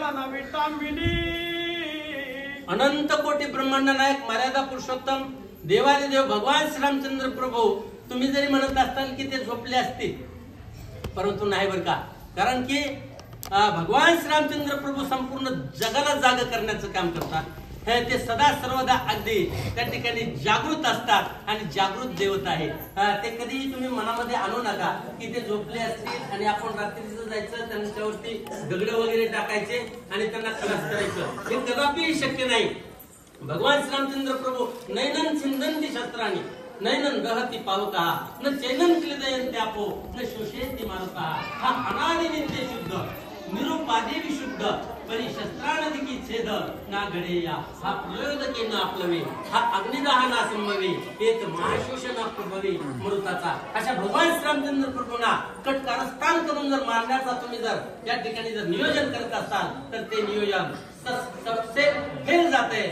घन विटामिनी अनंत कोटी ब्रह्मांड नायक मर्यादा पुरुषोत्तम देवादी देव भगवान श्रीरामचंद्र प्रभू, तुम्ही जरी म्हणत असताल की ते झोपले असतील, परंतु नाही बरं का. कारण की भगवान श्रीरामचंद्र प्रभू संपूर्ण जगाला जाग करण्याचं काम करतात. ते सदा सर्वदा अगदी त्या ठिकाणी जागृत असतात आणि जागृत देवता आहे. ते कधीही तुम्ही मनामध्ये आणू नका की ते झोपले असतील आणि आपण रात्रीचं जायचं, त्यांच्यावरती दगड वगैरे टाकायचे आणि त्यांना खलास करायचं. हे कदापि शक्य नाही. भगवान श्रीरामचंद्र प्रभू नैनन छिंदंती शस्त्रांनी नैनन दहती पावका न चैनन क्लेदयंती आपो न शोषयंती मारुता. हा अनादि नित्य शुद्ध निरुपादी विशुद्ध परिशस्त्रानदिकी छेद ना घडेया. हा प्रयोदके ना आपलवे, हा अग्निदाह ना संभवे, हेच महाशोषण प्रभवे मृताचा. अशा भगवान श्रीरामचंद्र प्रभूंना कटकारस्थान करून जर मारण्याचा तुम्ही जर या ठिकाणी जर नियोजन करत असाल तर ते नियोजन सबसे फेल जाते.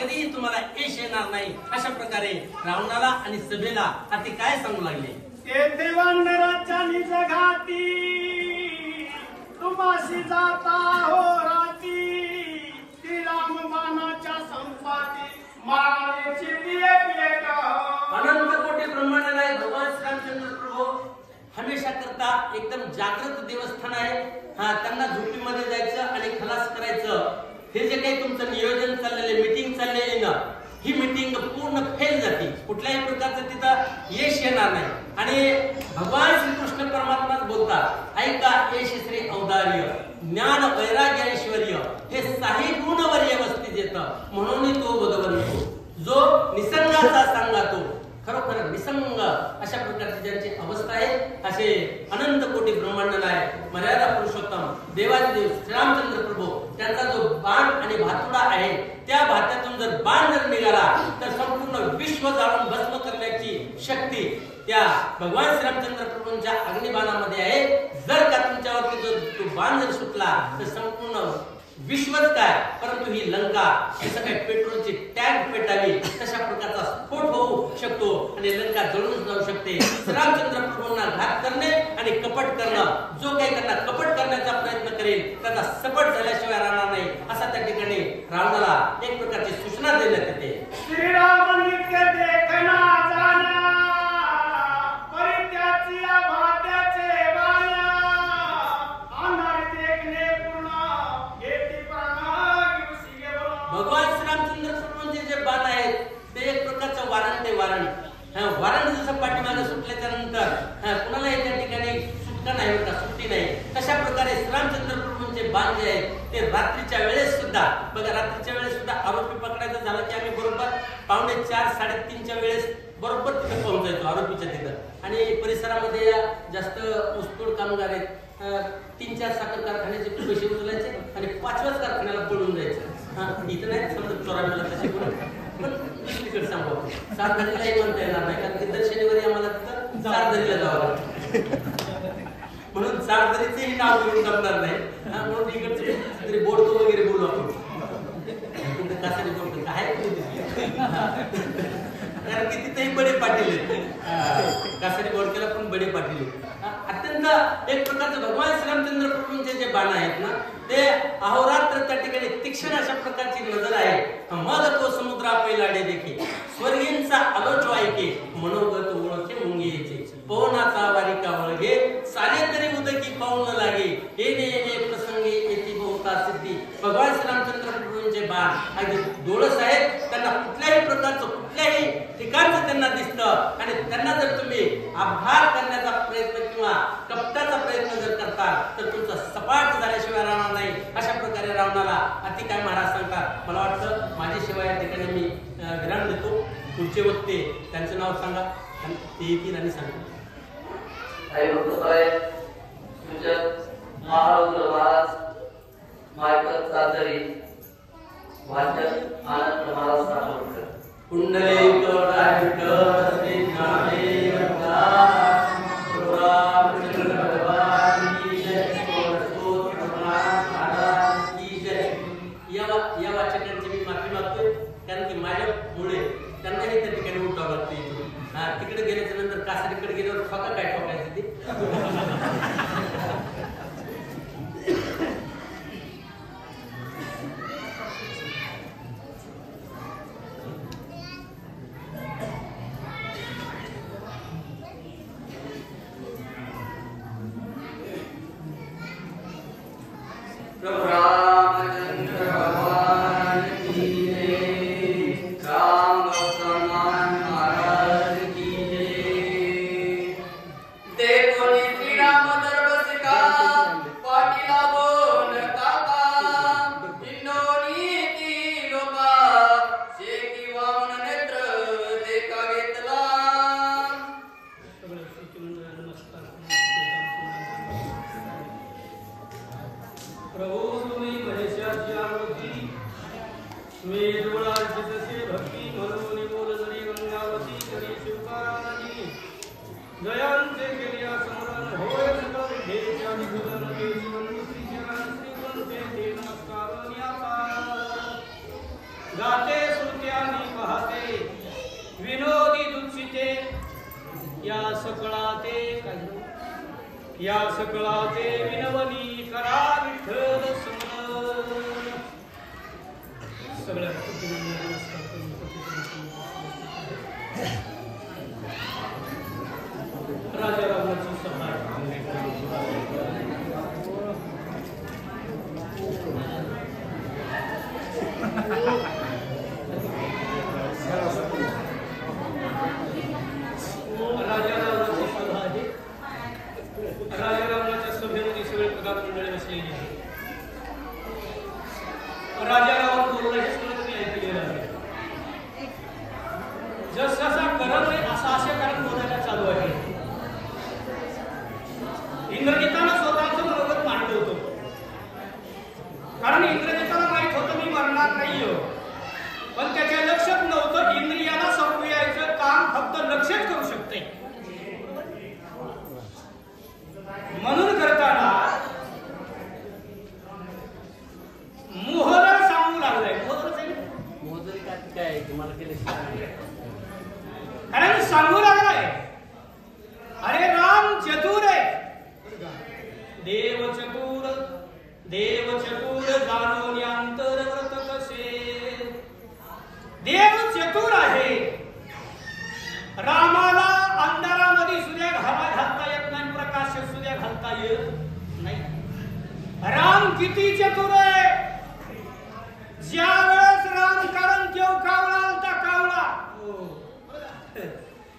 कधीही तुम्हाला यश येणार नाही. अशा प्रकारे रावणाला आणि सभेला ते काय सांगू लागले. तेथे वानराच्या निजघाती तुम्हाशी जाता हो राती, ती रामबाणाच्या संपाती माळेची दिये का. अनंत कोटी ब्रह्मांड नायक भगवान श्रीरामचंद्र प्रभू हमेशा करता एकदम जागृत देवस्थान आहे. त्यांना झोपीमध्ये जायचं आणि खलास करायचं. हे जे काही तुमचं नियोजन चाललेलं, मीटिंग चाललेली ना, ही मीटिंग पूर्ण फेल जाते. कुठल्याही प्रकारचं तिथं यश येणार नाही. आणि भगवान श्रीकृष्ण परमात्माच बोलतात, ऐका यश श्री औदार्य ज्ञान वैराग्य ऐश्वर्य हे साही गुणवर्य वस्ती देत. म्हणून तो भगवंतो जो निसंगाचा सांगा तो खरोखर निसंग अशा प्रकारची ज्यांची अवस्था आहे, असे अनंत कोटी ब्रह्मांड नायक मर्यादा पुरुषोत्तम देवादिदेव श्रीरामचंद्र प्रभू, त्यांचा जो बाण आणि भातुडा आहे, त्या भात्यातून जर बाण जर निघाला तर संपूर्ण विश्व जाळून भस्म करण्याची शक्ती त्या भगवान श्रीरामचंद्र प्रभूंच्या अग्निबाणामध्ये आहे. जर का तुमच्यावरती जो तो बाण जर सुटला तर संपूर्ण विश्वच काय, परंतु ही लंका जसं काही पेट्रोलची टँक पेटावी तशा प्रकारचा स्फोट होऊ शकतो आणि लंका जळून जाऊ शकते. श्रीरामचंद्र प्रभूंना घात करणे आणि कपट करणं, जो काही त्यांना कपट करण्याचा प्रयत्न करेल त्याचा सपट झाल्याशिवाय राहणार नाही. असा त्या ठिकाणी रावणाला एक प्रकारची सूचना देण्यात येते. श्रीराम नित्य देखना जाना परित्याची भात्याचे बाणा अंधार देखणे पूर्ण येती प्राण घेऊसी गेलो. भगवान श्रीरामचंद्र प्रभूंचे जे बाण आहेत ते एक प्रकारचं वारण ते वारण. वारण जसं पाठीमागे सुटल्याच्या नंतर कुणाला त्या ठिकाणी सुटका नाही होता, सुट्टी नाही. तशा प्रकारे श्रीरामचंद्र प्रभूंचे बाण जे आहेत ते रात्रीच्या वेळेस सुद्धा बघा, रात्रीच्या वेळेस सुद्धा आरोपी पकडायचं झालं की आम्ही बरोबर 2:45 3:30च्या वेळेस बरोबर तिथे पोहोचायचो आरोपीच्या तिथं. आणि परिसरामध्ये जास्त ऊसतोड कामगार आहेत. 3-4 साखर कारखान्याचे पैसे उचलायचे आणि 5व्याच कारखान्याला पळून जायचं. इथं नाही समजा चोरामीला तसे पण दुसरीकडे सांगू आपण सारधरीलाही म्हणता येणार नाही, कारण की दर शनिवारी आम्हाला तिथं सारधरीला जावं लागतं. म्हणून सारधरीचेही नाव घेऊन जमणार नाही. म्हणून इकडचे तरी बोर्ड वगैरे बोलू आपण. कासारी बोर्ड काय कारण की तिथेही बडे पाटील आहेत. कासारी बोडकेला पण बडे पाटील आहेत. अत्यंत एक प्रकारचं भगवान श्रीरामचंद्र प्रभूंचे जे बाण आहेत ना ते अहोरात्र त्या ठिकाणी तीक्ष्ण अशा प्रकारची नजर आहे. मग तो समुद्रा पैलाडे देखी स्वर्गीयांचा आलोचो ऐके मनोगत ओळखे मुंगेचे पवनाचा वारिका वळगे साले तरी उदकी पाऊल न लागे येणे येणे प्रसंगे येती बहुता सिद्धी. भगवान श्रीरामचंद्र प्रभूंचे बाण अगदी डोळस आहेत. त्यांना कुठल्याही प्रकारचं कुठल्याही ठिकाणचं त्यांना दिसतं आणि त्यांना जर तुम्ही अपघात करण्याचा प्रयत्न किंवा कपटाचा प्रयत्न जर करता तर तुमचा सपाट झाल्याशिवाय राहणार नाही. अशा प्रकारे रावणाला अति काय महाराज सांगतात. मला वाटतं माझी सेवा या ठिकाणी मी विराम देतो. पुढचे वक्ते त्यांचं नाव सांगा, ते येतील आणि सांगतात. महाराज मायकल चादरी वाचक आनंद महाराज सावरकर. कुंडलिक डायक श्री ज्ञानेश्वर रामचंद्र भगवान की जय. या वाचकांची मी माफी मागतोय, कारण की माझ्यामुळे त्यांनाही त्या ठिकाणी उठावं लागते. तिकडे गेल्याच्या नंतर कासारीकडे गेल्यावर ठोका काय ठोकायचं ते प्रभु रामचंद्र भगवान की जय। राम भक्त हनुमान महाराज की जय। देखो नी श्री राम दरबसिका पाटीला बोल काका इंदोनी लोका शेकी वामन नेत्र देखा घेतला। प्रभु तुम्ही महेशाची आरती स्मेरुळार्चितसे भक्ती म्हणून बोलजरी गंगावती करी शिवकारानी जयांचे केल्या समरण होय सकल विधेच्या निगुदन के जीवन श्रीचरण श्रीवंते ते नमस्कार न्यासा गाते श्रुत्यानी पाहते विनोदी दुच्छिते या सकळाते या सकळाचे विनवनी करा विठ्ठल स्मरण। सगळ्या राजा रामाची सभा राजा रामाची सभा आहे। राजा रामाच्या सभेमध्ये सगळे प्रकार मंडळी बसलेली आहे। राजा राम बोलणं हे सगळं तुम्ही ऐकलेलं आहे। जसा करत आहे असे कारण बोलायला चालू आहे। इंद्रजितानं स्वतःचं मनोगत मांडलं होतं, कारण इंद्रजिताला माहित होतं मी मरणार नाही, पण त्याच्या लक्षात नव्हतं इंद्रियाला संपवायचं काम फक्त लक्षच करू शकते। म्हणून करताना मोहदर सांगू लागलाय। मोहदरी काय तुम्हाला केले कारण सांगू लागलाय अरे राम चतुर आहे, देव चतुर जाणून अंतर्व्रत कसे। देव चतुर आहे, रामाला अंधारामध्ये सूर्य घालता येत नाही, प्रकाश सूर्य घालता येत नाही। राम किती चतुर आहे, ज्या वेळेस राम कारण केव कावळा आलता कावळा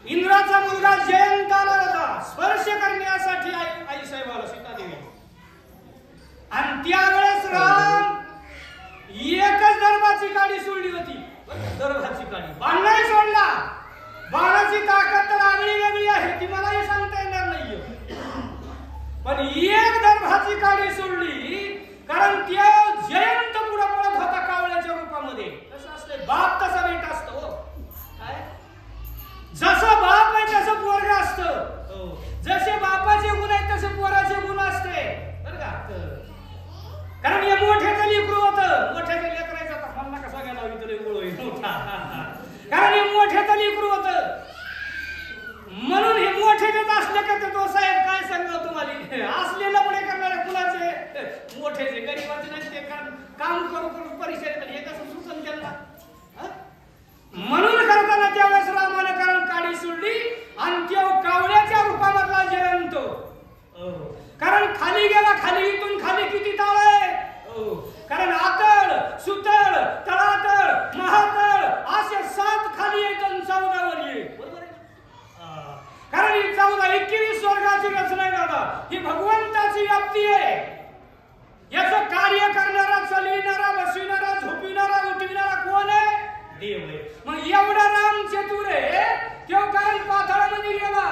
इंद्राचा मुलगा जयंत आला होता स्पर्श करण्यासाठी आई साहेबाला सीतादेवी, आणि त्यावेळेस राम एकच दर्भाची काडी सोडली होती। दर्भाची काडी बाण नाही सोडला, बाणाची ताकद तर आगळी वेगळी आहे ती मलाही सांगता येणार नाही, पण एक दर्भाची काडी सोडली कारण त्या जयंत पुढे पळत होता कावळ्याच्या रूपामध्ये। कसं असले बाप तसा बेटा असतो, काय जसं बाप आहे तसं पोरगा असतं, जसे बापाचे गुण आहेत तसे पोराचे गुण असते बरं का। कारण हे मोठ्याचं लेकरू होतं, मोठ्याच्या लेकरायचा मला कसा गेला इकडे मोठा, कारण हे मोठ्याचं लेकरू होतं म्हणून हे मोठे देत असले का तो साहेब काय सांगतो तुम्हाला असलेलं पुढे करणारे कुणाचे मोठे जे गरीबाचे नाही ते काम करू करू परिचय हे कसं सुचन त्यांना। म्हणून करताना त्यावेळेस रामाने कारण काडी सोडली आणि त्या कावळ्याच्या रूपामधला जयंत, कारण खाली गेला, खाली इथून खाली किती तळ आहे, कारण आतळ सुतळ तळातळ महातळ असे 7 खाली येत आणि 14 वर ये, बरोबर आहे। कारण ही 14 21 स्वर्गाची रचना आहे दादा, ही भगवंताची व्याप्ती आहे। याचं कार्य करणारा, चलविणारा, बसविणारा, झोपविणारा, उठविणारा कोण आहे? देव आहे। मग एवढा राम चतुर आहे, तो कारण पाताळामध्ये गेला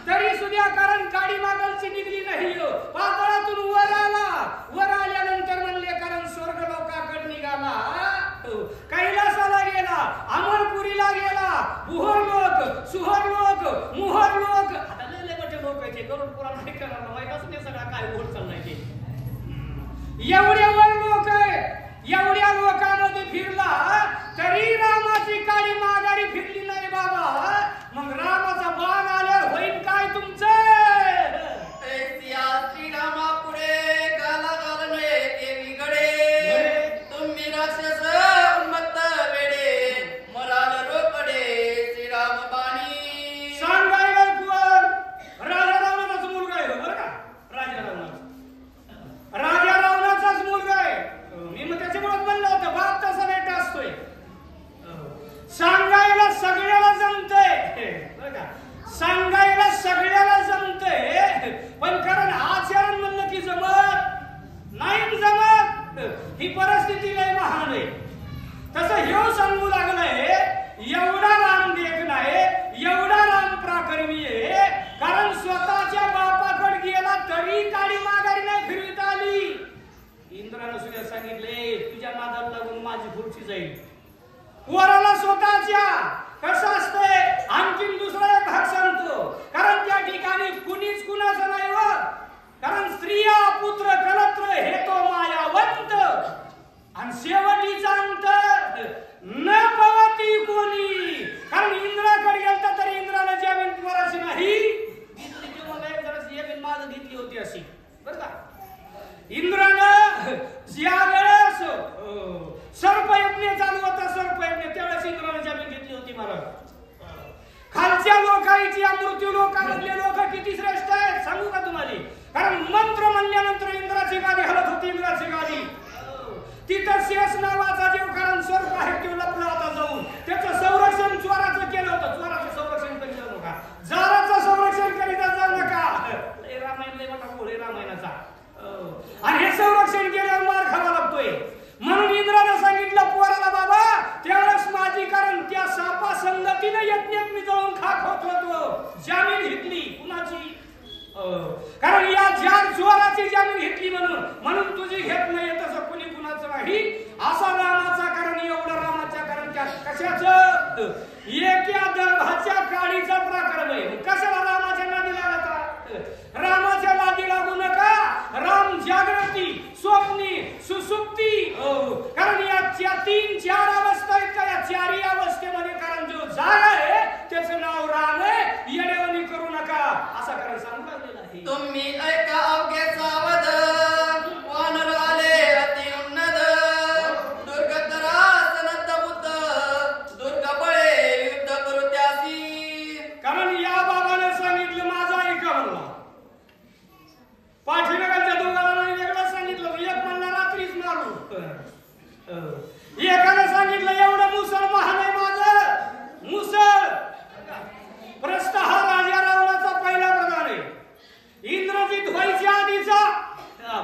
तरी सुद्धा कारण काडी मागलची निघली नाही, पाताळातून वर आला, वर आल्यानंतर ही परिस्थिती लय महान आहे. तसं ह्यो सांगू लागलाय एवढा राम देख नाही, एवढा राम प्राकर्मी आहे, कारण स्वतःच्या बापाकडे गेला तरी काडी माघारी नाही फिरविता आली. इंद्रानं सुद्धा सांगितले तुझ्या नादाला लागून माझी खुर्ची जाईल. वराला स्वतःच्या कसं असतंय आणखीन दुसरा एक भाग सांगतो, कारण त्या ठिकाणी कुणीच कुणाचं नाही व, कारण स्त्रिया पुत्र कलत्र हे तो मायावंत, आणि शेवटीचा अंत न पवती कोणी. कारण इंद्राकडे गेलता तरी इंद्राने जमीन वराची नाही घेतली, किंवा एक जमीन माग घेतली होती अशी बरं का. इंद्रानं ज्या वेळेस सर्पयज्ञ चालू होता, सर्पयज्ञ त्यावेळेस इंद्राने जमीन घेतली होती महाराज. खालच्या लोकांची मृत्यू लोकांमधले लोक किती श्रेष्ठ आहेत सांगू का तुम्हाला. कारण मंत्र म्हणल्यानंतर इंद्राची गादी हलत होती, इंद्राची गादी तिथं शेष नावाचा जीव, कारण सर्प आहे तो लपला होता जाऊन, त्याचं संरक्षण चोराचं केलं होतं. चोराचं संरक्षण करीत जाऊ नका, जाराचं संरक्षण करीत जाऊ नका. रामायण लय मोठा बोल आहे रामायणाचा. आणि हे संरक्षण केल्यावर मार खावा लागतोय. म्हणून इंद्रानं सांगितलं पोराला बाबा त्यावेळेस माझी, कारण त्या सापा संगतीने यज्ञात मी जाऊन खाक होत होतो, जामीन घेतली कुणाची, कारण या ज्या चोराची जामीन घेतली म्हणून तुझी घेत नाही तसं कुणी कुणाचं नाही. असा रामाचा, कारण एवढं रामाच्या, कारण त्या कशाचं एका दर्भाच्या काडीचा प्रकार आहे. कशाला रामाच्या नादी लागता, रामाच्या नादी लागू नका. राम जागृती, स्वप्नी, सुसुप्ती, कारण या तीन चार अवस्था आहेत का, या चारही अवस्थेमध्ये कारण जो जाग आहे त्याचं नाव राम आहे. येडेवणी करू नका असा कारण सांगू लागलेला आहे. तुम्ही ऐका अवघे सावध, वानर आले अति उन्नत, दुर्गत रासनत बुद्ध, दुर्ग बळे युद्ध करू त्यासी. कारण या बाबाने सांगितलं माझा ऐका म्हणला, पाठीमागच्या दोघांना वेगळं सांगितलं. एक म्हणला रात्रीच मारू, एकाने सांगितलं एवढं मुसळ महान आहे माझं मुसळ. प्रस्थ हा राजा रावणाचा पहिला प्रधान आहे, इंद्रजित व्हायच्या आधीचा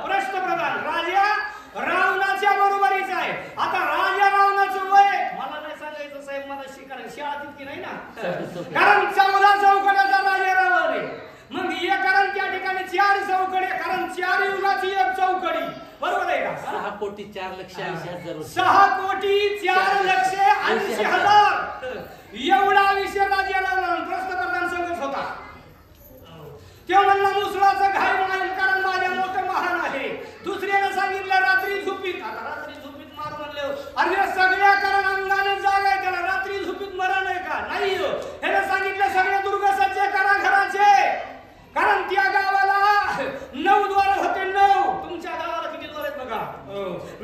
प्रस्थ प्रधान राजा रावणाच्या बरोबरीचा आहे. आता राजा रावणाचं वय मला नाही सांगायचं साहेब, मला शिकायला शाळा तितकी नाही ना, कारण 14 चौकड्याचा राजा रावण आहे. मग हे कारण त्या ठिकाणी 4 चौकडे, कारण 4 युगाची एक चौकडी, बरोबर आहे का. 6 कोटी 4 लक्ष 80,000 6 कोटी 4 लक्ष 80,000 एवढा आयुष्य राजा रावण प्रस्थप्रधान संघच होता. तो म्हणला मुसळाचं घाय म्हणाल, कारण माझ्या मोठं महान आहे. दुसऱ्याने सांगितलं रात्री झोपीत, आता रात्री झोपीत मारू म्हणले, अरे सगळ्या कारण अंगाने जाग आहे त्याला, रात्री झोपीत मरण आहे का नाही. ह्याने सांगितलं सगळे दुर्ग सज्ज करा घराचे, कारण त्या गावाला 9 द्वार होते. 9 तुमच्या गावाला किती द्वार आहेत बघा,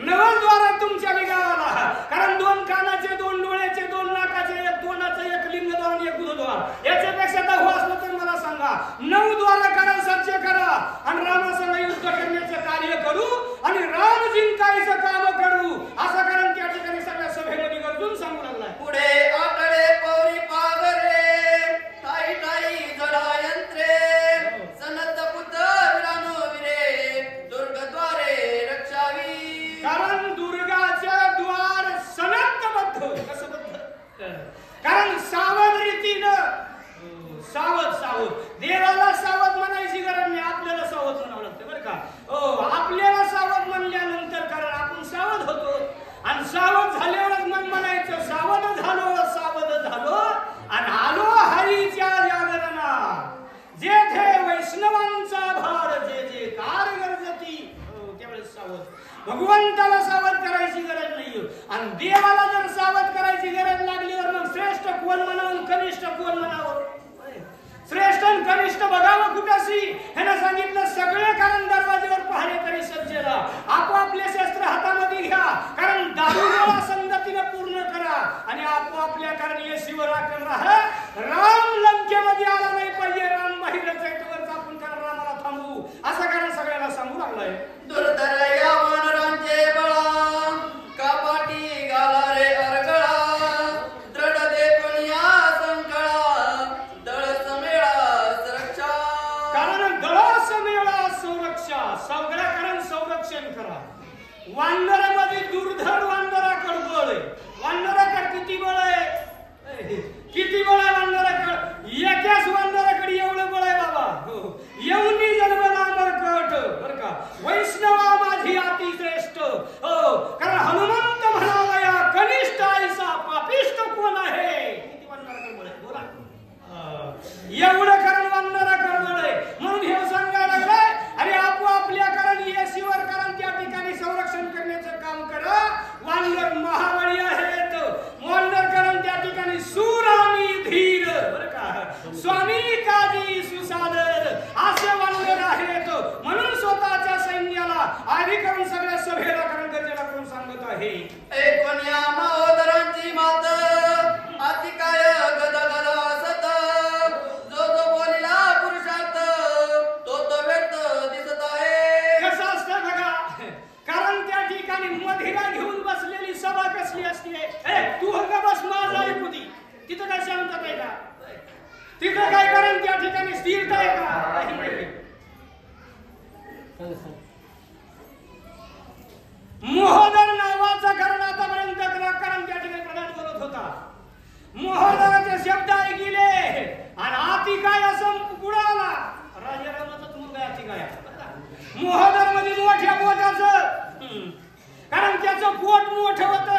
9 द्वार आहेत तुमच्या गावाला. कारण 2 कानाचे, 2 डोळ्याचे, 2 नाकाचे, 1 तोंडाचे, 1 लिंगद्वार आणि 1 गुदद्वार, याच्यापेक्षा 10 असलं तर मला सांगा. 9 द्वार करा, सज्ज करा आणि रामासंग युद्ध करण्याचं कार्य करू आणि राम जिंकायचं काम करू असं कारण त्या ठिकाणी सगळ्या सभेमध्ये गरजून सांगू लागलाय. पुढे आटळे पौरी पागरे, टाई टाई जडा यंत्रे, सनत बुद्ध विरानो विरे, दुर्गद्वारे रक्षावी. कारण दुर्गाच्या द्वार सनतबद्ध, कसं बद्ध, कारण सावध रीतीनं, सावध सावध. देवाला सावध म्हणायची गरज नाही, आपल्याला सावध म्हणावं लागतं बरं का. आपल्याला सावध म्हणल्यानंतर कारण आपण सावध होतो, आणि सावध झाल्यावरच मग म्हणायचं सावध झालो आणि आलो हरीच्या जागरणात, जेथे वैष्णवांचा भार जे जे कार गरजती, त्यावेळेस सावध. भगवंताला सावध करायची गरज नाही, आणि देवाला जर सावध करायची गरज लागलीवर मग श्रेष्ठ कोण म्हणावं, कनिष्ठ कोण म्हणावं. श्रेष्ठ आणि कनिष्ठ बघावं कुठाशी. ह्यानं सांगितलं सगळे कारण दरवाजेवर पाहणे तरी सज्जला, आपोआपले शस्त्र हातामध्ये घ्या, कारण दारुगोळा संगतीने पूर्ण करा आणि आपोआपल्या कारण येशीवर राखण राहा. राम लंकेमध्ये आला नाही पाहिजे, राम बाहेरच आहे तोवर आपण कारण रामाला थांबवू असं कारण सगळ्याला सांगू लागलाय. दुर्धर या वानरांचे बळा, कापाटी घाला रे अरगळा, दृढ देखून या संकळा, दळ समेळा सुरक्षा. कारण दळ समेळा संरक्षा, सगळ्या कारण संरक्षण करा. वानरामध्ये दुर्धर वानराकडे बळ आहे. वानराकडे किती बळ आहे? किती बळ आहे वानराकडे? एकाच वानराकडे एवढं बळ आहे बाबा. हो, येऊनी जन्मला मरकट बर का. वैष्णवा माझी अति श्रेष्ठ. हो, कारण हनुमंत म्हणावया कनिष्ठ आईसा पापिष्ट कोण आहे? किती वानराकडे बळ आहे बोला. एवढं कारण वानराकडे बळ आहे. म्हणून हे सांगायला लागलंय, अरे आपल्या कारण येशीवर कारण त्या ठिकाणी संरक्षण करण्याचं काम करा. वानर महाबळी आहेत. वानर कारण त्या ठिकाणी सूर आणि धीर बरं का. स्वामी काजी सुसादर असे वानर आहेत. म्हणून स्वतःच्या सैन्याला आधी करून सगळ्या सभेला करून गरजेला करून सांगत आहे. कोण्या महोदरांची मात अति काय गदगद असत. जो जो बोलिला पुरुषार्थ तो तो व्यर्थ दिसत आहे. कसं असतं बघा, कारण त्या ठिकाणी मधिरा घेऊन बसलेली सभा कसली असते? तू हंगा बस माझा ऐकू दे. तिथं काय शांतता आहे का? तिथं काय कारण त्या ठिकाणी स्थिरता आहे का? मोहदर नावाचा कारण आतापर्यंत कारण त्या ठिकाणी प्रधान बोलत होता. मोहदराचे शब्द ऐकले आणि आती काय असं उडाला. राजारामाचाच मुलगा आती काय. मोहदर मध्ये मोठ्या पोटाचं, कारण त्याचं पोट मोठं होतं